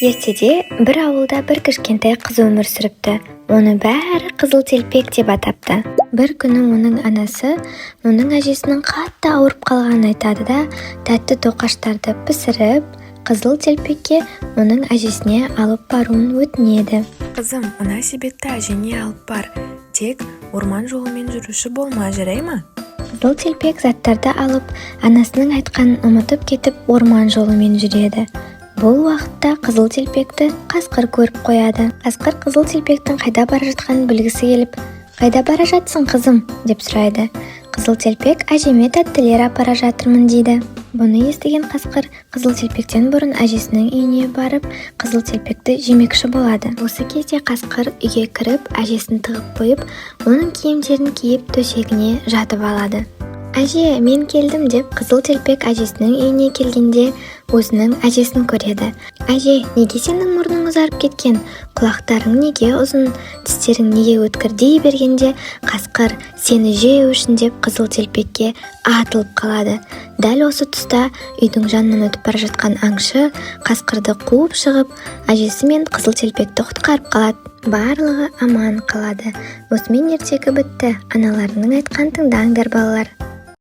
Ертеде бір ауылда бір кішкентай қыз өмір сүріпті. Оны бәрі қызыл телпек деп атапты. Бір күні оның анасы оның әжесінің қатты ауырып қалғанын айтады да, тәтті тоқаштарды пісіріп, қызыл телпекке оның әжесіне алып баруын өтінеді. Қызым, мына себетті әжеңе алып бар. Тек орман жолымен жүруші болма, жарай ма? Қызыл телпек заттарды алып, анасының айтқанын ұмытып кетіп, орман жолымен жүреді. Бұл уақытта қызыл телпекті қасқыр көріп қояды. Қасқыр қызыл телпектің қайда бара жатқанын білгісі келіп, «Қайда бара жатсың, қызым?» деп сұрайды. Қызыл телпек әжеме тәттілер апара жатырмын дейді. Бұны естіген қасқыр қызыл телпектен бұрын әжесінің үйіне барып, қызыл телпекті жемекші болады. Осы кезде қасқыр үйге кіріп, әжесін тығып қойып, оның киімдерін киіп төсегіне жатып алады. «Әже, мен келдім» деп қызыл телпек әжесінің үйіне келгенде өзінің әжесін көреді. «Әже, неге сенің мұрның ұзарып кеткен? Құлақтарың неге ұзын? Тістерің неге өткір?» дей бергенде қасқыр «Сені жеу үшін» деп қызыл телпекке атылып қалады. Дәл осы тұста үйдің жанынан өтіп бара жатқан аңшы қасқырды қуып шығып, әжесі мен қызыл телпекті құтқарып қалады. Барлығы аман қалады. Осымен ертегі бітті. Аналарының айтқан тыңдаңдар балалар.